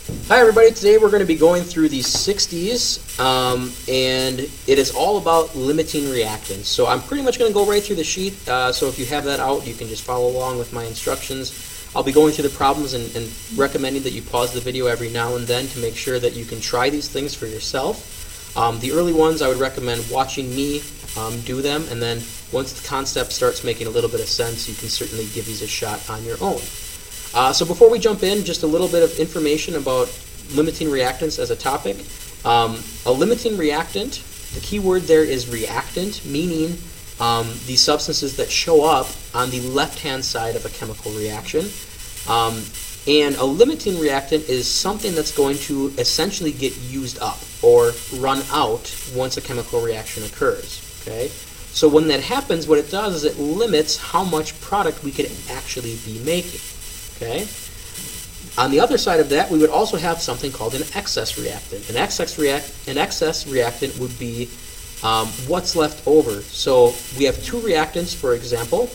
Hi everybody, today we're going to be going through the 60s and it is all about limiting reactants. So I'm pretty much going to go right through the sheet, so if you have that out you can just follow along with my instructions. I'll be going through the problems and recommending that you pause the video every now and then to make sure that you can try these things for yourself. The early ones I would recommend watching me do them, and then once the concept starts making a little bit of sense you can certainly give these a shot on your own. So before we jump in, just a little bit of information about limiting reactants as a topic. A limiting reactant, the key word there is reactant, meaning the substances that show up on the left-hand side of a chemical reaction. And a limiting reactant is something that's going to essentially get used up or run out once a chemical reaction occurs. Okay? So when that happens, what it does is it limits how much product we could actually be making. Okay. On the other side of that, we would also have something called an excess reactant. An excess reactant would be what's left over. So we have two reactants, for example.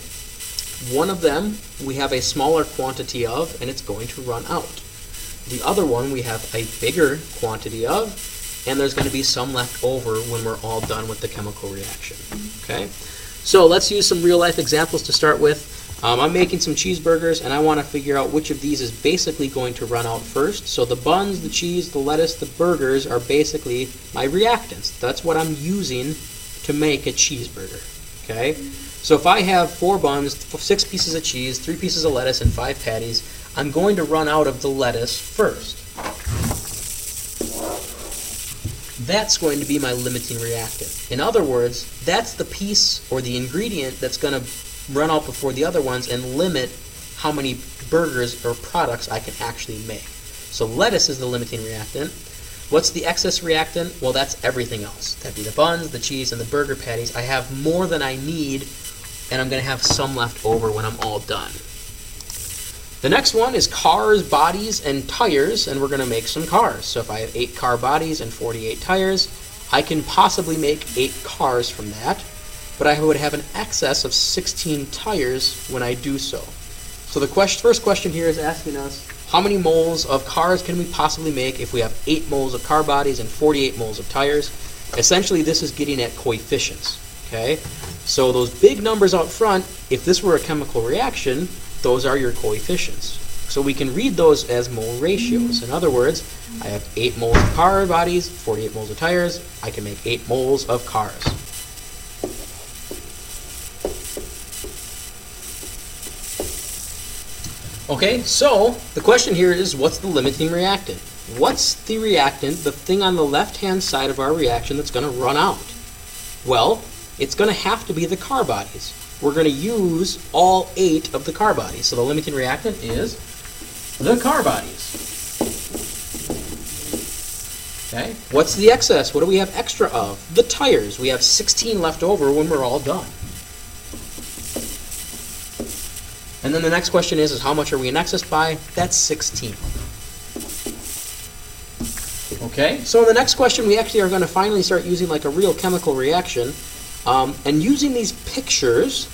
One of them we have a smaller quantity of, and it's going to run out. The other one we have a bigger quantity of, and there's going to be some left over when we're all done with the chemical reaction. Okay. So let's use some real-life examples to start with. I'm making some cheeseburgers and I want to figure out which of these is basically going to run out first. So the buns, the cheese, the lettuce, the burgers are basically my reactants. That's what I'm using to make a cheeseburger. Okay? So if I have 4 buns, 6 pieces of cheese, 3 pieces of lettuce, and 5 patties, I'm going to run out of the lettuce first. That's going to be my limiting reactant. In other words, that's the piece or the ingredient that's going to run out before the other ones and limit how many burgers or products I can actually make. So lettuce is the limiting reactant. What's the excess reactant? Well, that's everything else. That'd be the buns, the cheese, and the burger patties. I have more than I need, and I'm going to have some left over when I'm all done. The next one is cars, bodies, and tires, and we're going to make some cars. So if I have 8 car bodies and 48 tires, I can possibly make 8 cars from that. But I would have an excess of 16 tires when I do so. So the first question here is asking us, how many moles of cars can we possibly make if we have 8 moles of car bodies and 48 moles of tires? Essentially, this is getting at coefficients. Okay? So those big numbers out front, if this were a chemical reaction, those are your coefficients. So we can read those as mole ratios. In other words, I have 8 moles of car bodies, 48 moles of tires. I can make 8 moles of cars. Okay, so the question here is, what's the limiting reactant? What's the reactant, the thing on the left-hand side of our reaction that's going to run out? Well, it's going to have to be the car bodies. We're going to use all 8 of the car bodies. So the limiting reactant is the car bodies. Okay, what's the excess? What do we have extra of? The tires. We have 16 left over when we're all done. And then the next question is how much are we in excess by? That's 16. Okay, so in the next question we actually are going to finally start using like a real chemical reaction. And using these pictures,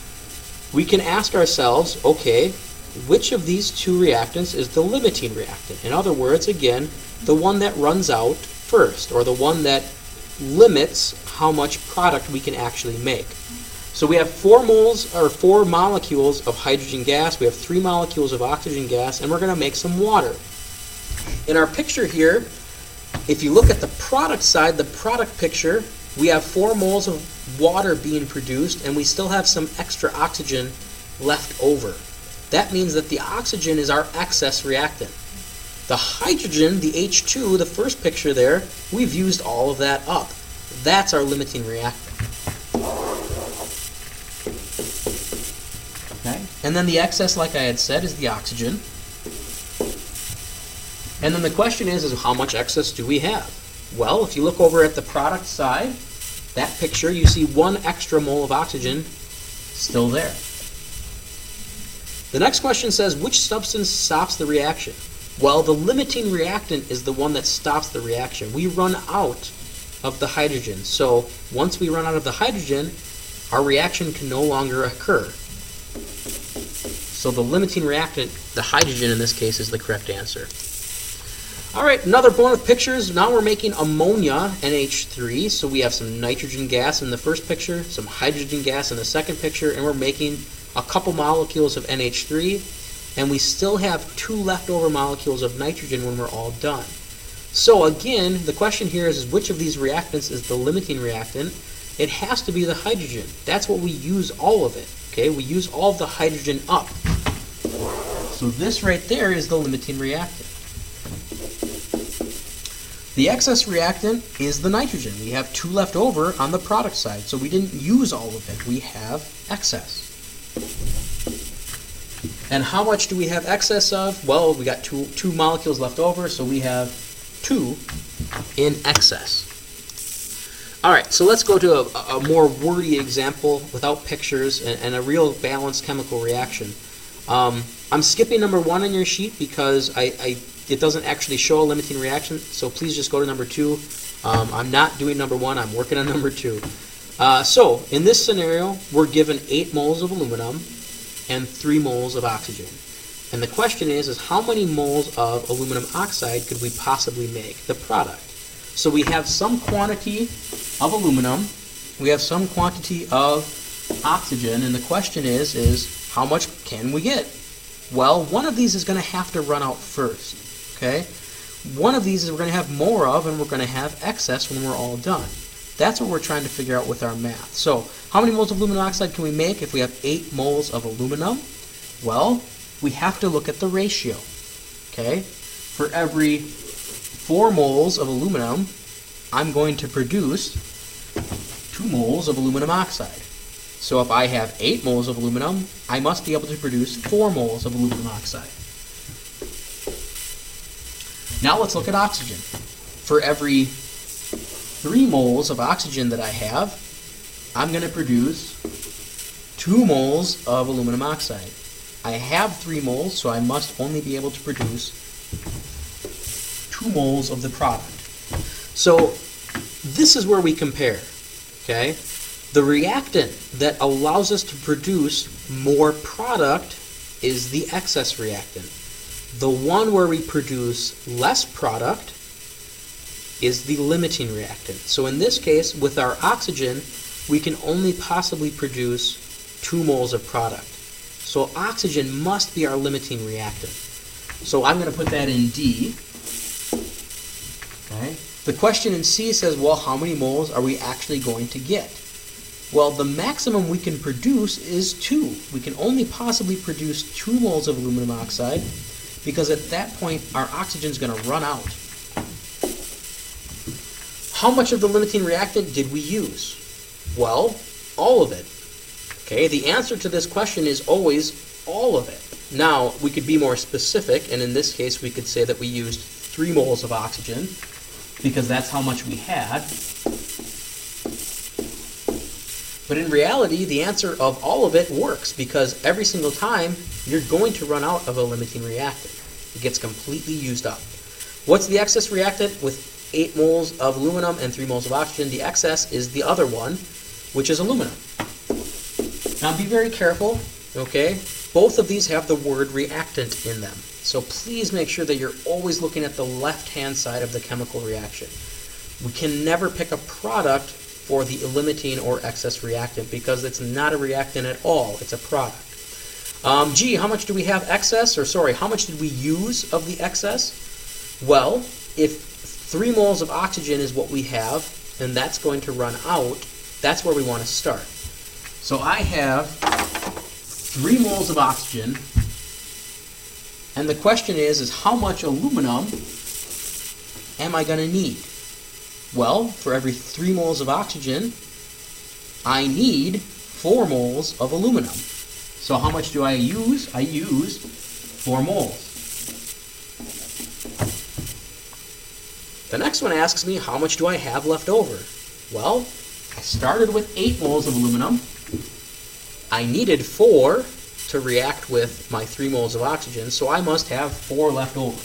we can ask ourselves, okay, which of these 2 reactants is the limiting reactant? In other words, again, the one that runs out first, or the one that limits how much product we can actually make. So we have 4 molecules of hydrogen gas, we have 3 molecules of oxygen gas, and we're going to make some water. In our picture here, if you look at the product side, the product picture, we have 4 moles of water being produced, and we still have some extra oxygen left over. That means that the oxygen is our excess reactant. The hydrogen, the H2, the first picture there, we've used all of that up. That's our limiting reactant. Okay. And then the excess, like I had said, is the oxygen. And then the question is how much excess do we have? Well, if you look over at the product side, that picture, you see 1 extra mole of oxygen still there. The next question says, which substance stops the reaction? Well, the limiting reactant is the one that stops the reaction. We run out of the hydrogen. So once we run out of the hydrogen, our reaction can no longer occur. So the limiting reactant, the hydrogen in this case, is the correct answer. All right, another bonus pictures. Now we're making ammonia, NH3. So we have some nitrogen gas in the first picture, some hydrogen gas in the second picture, and we're making a couple molecules of NH3, and we still have 2 leftover molecules of nitrogen when we're all done. So again, the question here is which of these reactants is the limiting reactant? It has to be the hydrogen. That's what we use all of it. Okay, we use all of the hydrogen up. So this right there is the limiting reactant. The excess reactant is the nitrogen. We have 2 left over on the product side, so we didn't use all of it. We have excess. And how much do we have excess of? Well, we got two molecules left over, so we have 2 in excess. All right, so let's go to a more wordy example without pictures and a real balanced chemical reaction. I'm skipping number 1 on your sheet because it doesn't actually show a limiting reaction, so please just go to number 2. I'm not doing number 1, I'm working on number 2. So in this scenario, we're given 8 moles of aluminum and 3 moles of oxygen. And the question is how many moles of aluminum oxide could we possibly make, the product? So we have some quantity of aluminum, we have some quantity of oxygen, and the question is how much can we get? Well, one of these is going to have to run out first. Okay? One of these is we're going to have more of, and we're going to have excess when we're all done. That's what we're trying to figure out with our math. So, how many moles of aluminum oxide can we make if we have 8 moles of aluminum? Well, we have to look at the ratio. Okay? For every 4 moles of aluminum, I'm going to produce 2 moles of aluminum oxide. So if I have 8 moles of aluminum, I must be able to produce 4 moles of aluminum oxide. Now let's look at oxygen. For every 3 moles of oxygen that I have, I'm going to produce 2 moles of aluminum oxide. I have 3 moles, so I must only be able to produce 2 moles of the product. So this is where we compare. Okay? The reactant that allows us to produce more product is the excess reactant. The one where we produce less product is the limiting reactant. So in this case, with our oxygen, we can only possibly produce 2 moles of product. So oxygen must be our limiting reactant. So I'm going to put that in D. Okay. The question in C says, well, how many moles are we actually going to get? Well, the maximum we can produce is 2. We can only possibly produce 2 moles of aluminum oxide because at that point our oxygen is going to run out. How much of the limiting reactant did we use? Well, all of it. Okay, the answer to this question is always all of it. Now, we could be more specific, and in this case we could say that we used 3 moles of oxygen because that's how much we had. But in reality, the answer of all of it works because every single time you're going to run out of a limiting reactant. It gets completely used up. What's the excess reactant? With 8 moles of aluminum and 3 moles of oxygen, the excess is the other one, which is aluminum. Now be very careful, okay? Both of these have the word reactant in them. So please make sure that you're always looking at the left-hand side of the chemical reaction. We can never pick a product for the limiting or excess reactant because it's not a reactant at all, it's a product. G, how much do we have excess? Or sorry, how much did we use of the excess? Well, if 3 moles of oxygen is what we have, and that's going to run out, that's where we want to start. So I have 3 moles of oxygen, and the question is how much aluminum am I going to need? Well, for every 3 moles of oxygen, I need 4 moles of aluminum. So how much do I use? I use 4 moles. The next one asks me, how much do I have left over? Well, I started with 8 moles of aluminum. I needed 4 to react with my 3 moles of oxygen, so I must have 4 left over.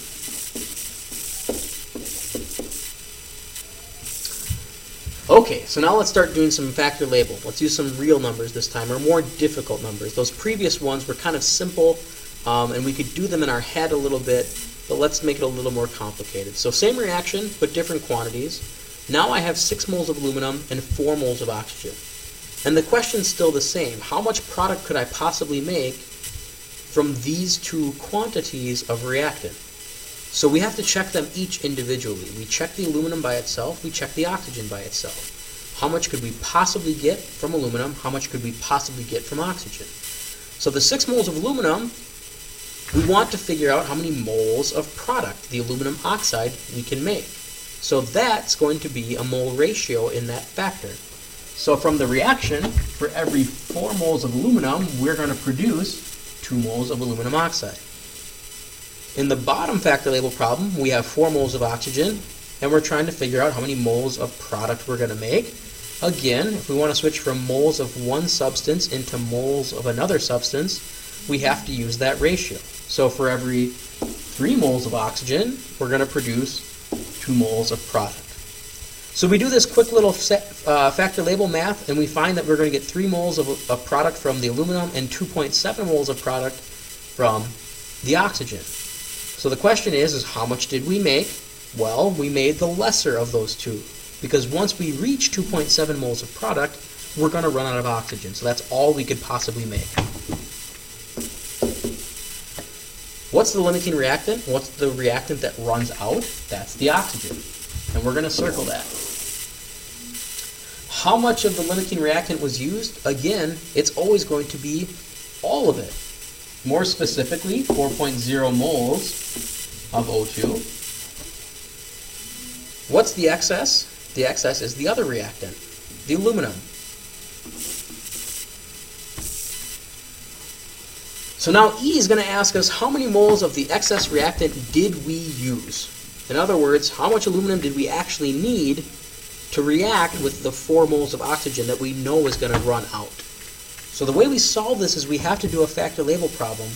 Okay, so now let's start doing some factor label. Let's use some real numbers this time, or more difficult numbers. Those previous ones were kind of simple, and we could do them in our head a little bit, but let's make it a little more complicated. So same reaction, but different quantities. Now I have 6 moles of aluminum and 4 moles of oxygen. And the question's still the same. How much product could I possibly make from these two quantities of reactant? So we have to check them each individually. We check the aluminum by itself, we check the oxygen by itself. How much could we possibly get from aluminum? How much could we possibly get from oxygen? So the 6 moles of aluminum, we want to figure out how many moles of product, the aluminum oxide, we can make. So that's going to be a mole ratio in that factor. So from the reaction, for every 4 moles of aluminum, we're going to produce 2 moles of aluminum oxide. In the bottom factor label problem, we have 4 moles of oxygen, and we're trying to figure out how many moles of product we're going to make. Again, if we want to switch from moles of one substance into moles of another substance, we have to use that ratio. So for every 3 moles of oxygen, we're going to produce 2 moles of product. So we do this quick little factor label math, and we find that we're going to get 3 moles of product from the aluminum and 2.7 moles of product from the oxygen. So the question is how much did we make? Well, we made the lesser of those two, because once we reach 2.7 moles of product, we're going to run out of oxygen. So that's all we could possibly make. What's the limiting reactant? What's the reactant that runs out? That's the oxygen. And we're going to circle that. How much of the limiting reactant was used? Again, it's always going to be all of it. More specifically, 4.0 moles of O2. What's the excess? The excess is the other reactant, the aluminum. So now E is going to ask us how many moles of the excess reactant did we use? In other words, how much aluminum did we actually need to react with the 4 moles of oxygen that we know is going to run out? So the way we solve this is we have to do a factor label problem,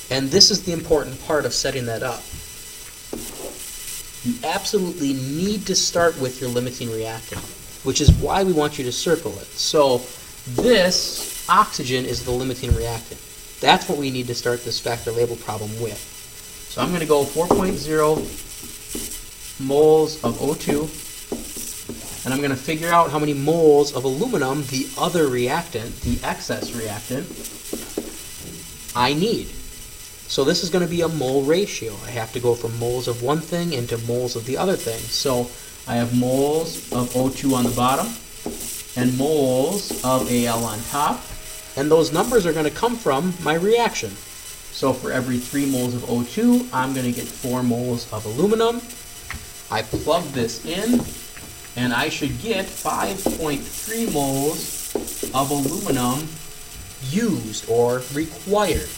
and this is the important part of setting that up. You absolutely need to start with your limiting reactant, which is why we want you to circle it. So this oxygen is the limiting reactant. That's what we need to start this factor label problem with. So I'm going to go 4.0 moles of O2, and I'm going to figure out how many moles of aluminum, the other reactant, the excess reactant, I need. So this is going to be a mole ratio. I have to go from moles of one thing into moles of the other thing. So I have moles of O2 on the bottom and moles of Al on top. And those numbers are going to come from my reaction. So for every 3 moles of O2, I'm going to get 4 moles of aluminum. I plug this in, and I should get 5.3 moles of aluminum used or required.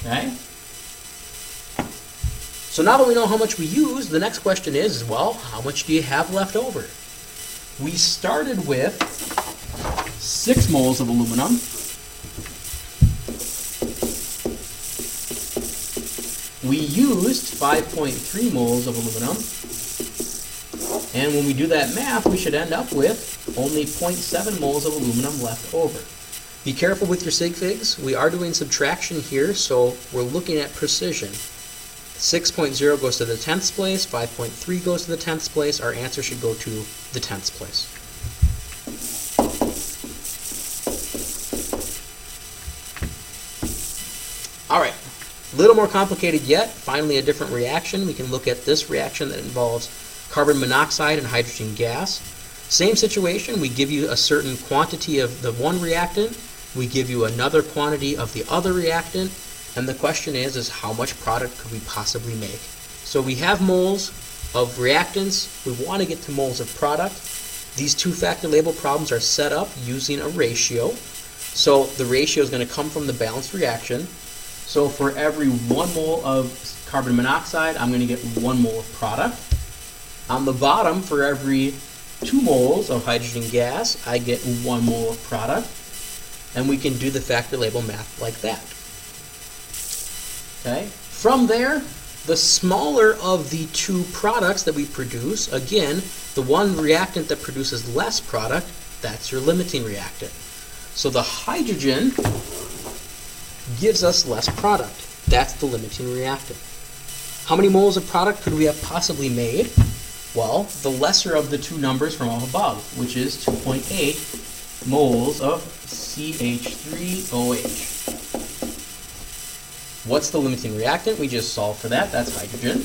Okay? So now that we know how much we use, the next question is, well, how much do you have left over? We started with 6 moles of aluminum. We used 5.3 moles of aluminum. And when we do that math, we should end up with only 0.7 moles of aluminum left over. Be careful with your sig figs. We are doing subtraction here, so we're looking at precision. 6.0 goes to the 10th place, 5.3 goes to the 10th place. Our answer should go to the 10th place. All right, a little more complicated yet. Finally, a different reaction. We can look at this reaction that involves carbon monoxide and hydrogen gas. Same situation. We give you a certain quantity of the one reactant. We give you another quantity of the other reactant. And the question is how much product could we possibly make? So we have moles of reactants. We want to get to moles of product. These two factor label problems are set up using a ratio. So the ratio is going to come from the balanced reaction. So for every 1 mole of carbon monoxide, I'm going to get 1 mole of product. On the bottom, for every 2 moles of hydrogen gas, I get 1 mole of product. And we can do the factor label math like that. Okay. From there, the smaller of the two products that we produce, again, the one reactant that produces less product, that's your limiting reactant. So the hydrogen gives us less product. That's the limiting reactant. How many moles of product could we have possibly made? Well, the lesser of the two numbers from up above, which is 2.8 moles of CH3OH. What's the limiting reactant? We just solved for that. That's hydrogen.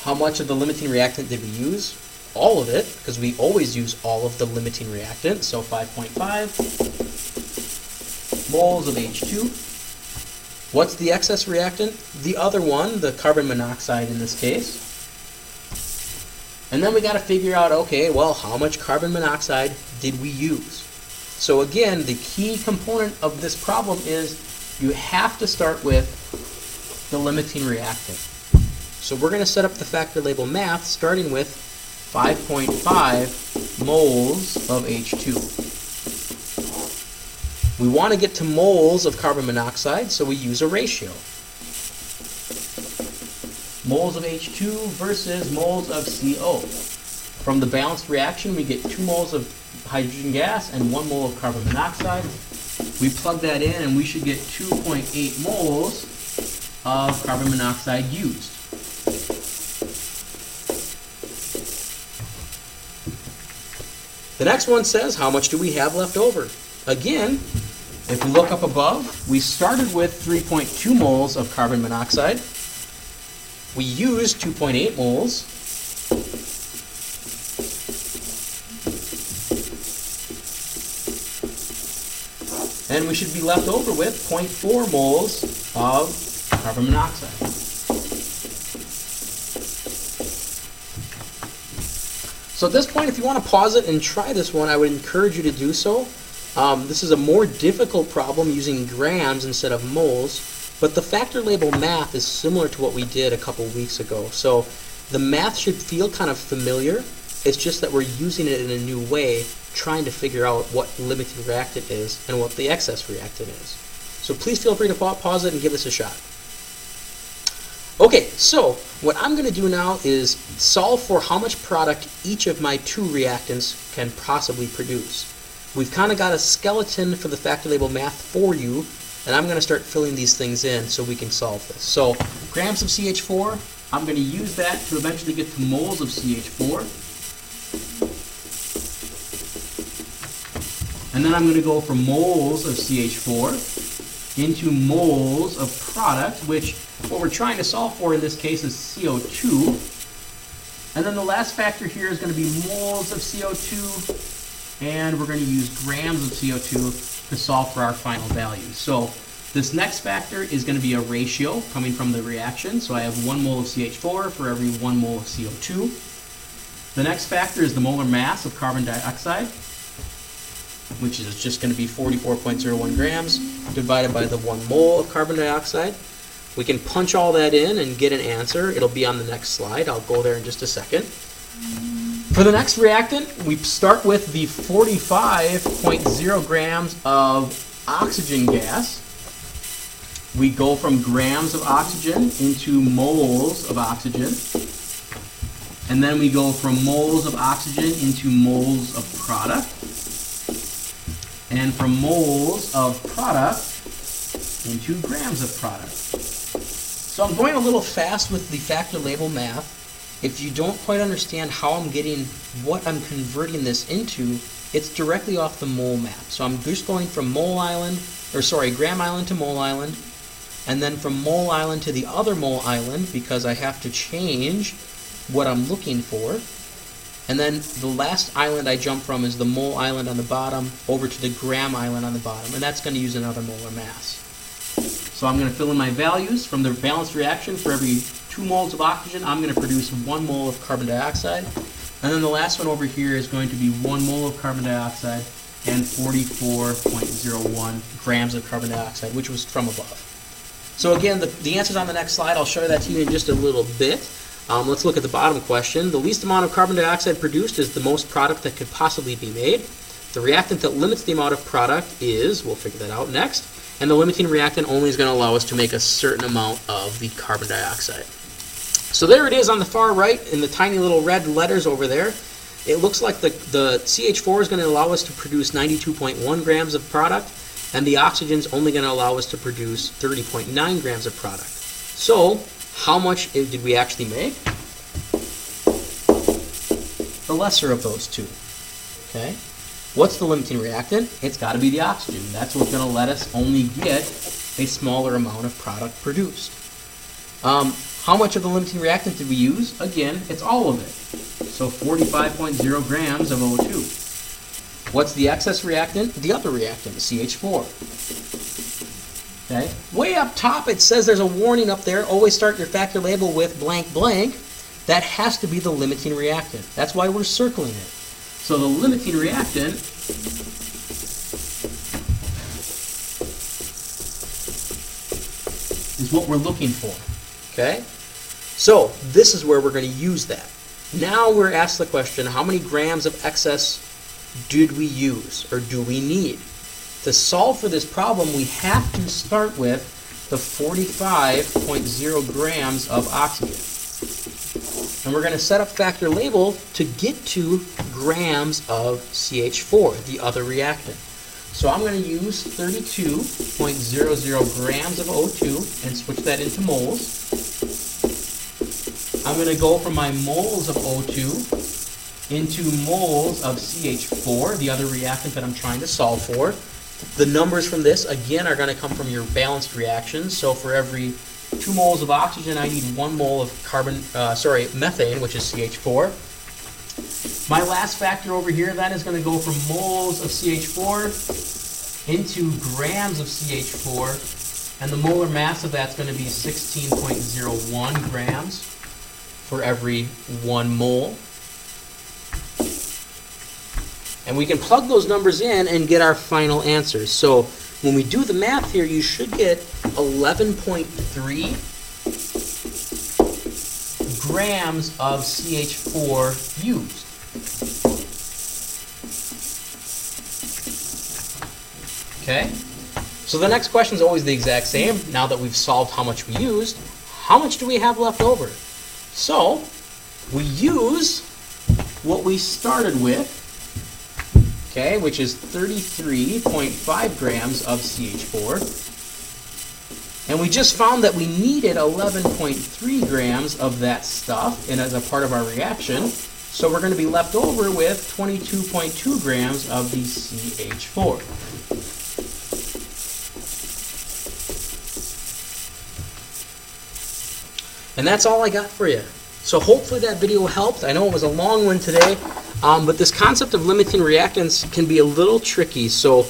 How much of the limiting reactant did we use? All of it, because we always use all of the limiting reactant. So 5.5 moles of H2. What's the excess reactant? The other one, the carbon monoxide in this case. And then we got to figure out, okay, well, how much carbon monoxide did we use? So again, the key component of this problem is you have to start with the limiting reactant. So we're going to set up the factor label math starting with 5.5 moles of H2. We want to get to moles of carbon monoxide, so we use a ratio. Moles of H2 versus moles of CO. From the balanced reaction, we get 2 moles of hydrogen gas and 1 mole of carbon monoxide. We plug that in and we should get 2.8 moles of carbon monoxide used. The next one says, how much do we have left over? Again, if we look up above, we started with 3.2 moles of carbon monoxide. We used 2.8 moles. And we should be left over with 0.4 moles of carbon monoxide. So at this point, if you want to pause it and try this one, I would encourage you to do so. This is a more difficult problem using grams instead of moles, but the factor label math is similar to what we did a couple weeks ago. So the math should feel kind of familiar. It's just that we're using it in a new way, trying to figure out what limiting reactant is and what the excess reactant is. So please feel free to pause it and give this a shot. Okay, so what I'm going to do now is solve for how much product each of my two reactants can possibly produce. We've kind of got a skeleton for the factor label math for you, and I'm going to start filling these things in so we can solve this. So grams of CH4, I'm going to use that to eventually get to moles of CH4. And then I'm going to go from moles of CH4 into moles of product, which what we're trying to solve for in this case is CO2. And then the last factor here is going to be moles of CO2, and we're going to use grams of CO2 to solve for our final value. So this next factor is going to be a ratio coming from the reaction. So I have 1 mole of CH4 for every 1 mole of CO2. The next factor is the molar mass of carbon dioxide, which is just going to be 44.01 grams divided by the 1 mole of carbon dioxide. We can punch all that in and get an answer. It'll be on the next slide. I'll go there in just a second. For the next reactant, we start with the 45.0 grams of oxygen gas. We go from grams of oxygen into moles of oxygen. And then we go from moles of oxygen into moles of product. And from moles of product into grams of product. So I'm going a little fast with the factor label math. If you don't quite understand how I'm getting what I'm converting this into, it's directly off the mole map. So I'm just going from gram island to mole island, and then from mole island to the other mole island because I have to change what I'm looking for. And then the last island I jump from is the mole island on the bottom over to the gram island on the bottom, and that's going to use another molar mass. So I'm going to fill in my values from the balanced reaction. For every 2 moles of oxygen, I'm going to produce 1 mole of carbon dioxide. And then the last one over here is going to be 1 mole of carbon dioxide and 44.01 grams of carbon dioxide, which was from above. So again, the answer's on the next slide. I'll show that to you in just a little bit. Let's look at the bottom question. The least amount of carbon dioxide produced is the most product that could possibly be made. The reactant that limits the amount of product is, we'll figure that out next, and the limiting reactant only is going to allow us to make a certain amount of the carbon dioxide. So there it is on the far right in the tiny little red letters over there. It looks like the CH4 is going to allow us to produce 92.1 grams of product, and the oxygen's only going to allow us to produce 30.9 grams of product. So, how much did we actually make? The lesser of those two. Okay? What's the limiting reactant? It's got to be the oxygen. That's what's going to let us only get a smaller amount of product produced. How much of the limiting reactant did we use? Again, it's all of it. So 45.0 grams of O2. What's the excess reactant? The other reactant, CH4. Okay. Way up top it says there's a warning up there, always start your factor label with blank blank. That has to be the limiting reactant. That's why we're circling it. So the limiting reactant is what we're looking for. Okay? So this is where we're going to use that. Now we're asked the question, how many grams of excess did we use or do we need? To solve for this problem, we have to start with the 45.0 grams of oxygen. And we're going to set up factor label to get to grams of CH4, the other reactant. So I'm going to use 32.00 grams of O2 and switch that into moles. I'm going to go from my moles of O2 into moles of CH4, the other reactant that I'm trying to solve for. The numbers from this, again, are going to come from your balanced reactions. So for every 2 moles of oxygen, I need 1 mole of methane, which is CH4. My last factor over here then is going to go from moles of CH4 into grams of CH4, and the molar mass of that's going to be 16.01 grams for every 1 mole. And we can plug those numbers in and get our final answers. So when we do the math here, you should get 11.3 grams of CH4 used. Okay? So the next question is always the exact same. Now that we've solved how much we used, how much do we have left over? So we use what we started with, okay, which is 33.5 grams of CH4. And we just found that we needed 11.3 grams of that stuff as a part of our reaction. So we're going to be left over with 22.2 grams of the CH4. And that's all I got for you. So hopefully that video helped. I know it was a long one today, but this concept of limiting reactants can be a little tricky. So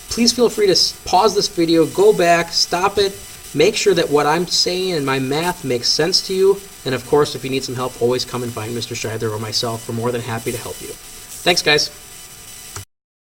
please feel free to pause this video, go back, stop it, make sure that what I'm saying and my math makes sense to you. And of course, if you need some help, always come and find Mr. Scheidler or myself. We're more than happy to help you. Thanks, guys.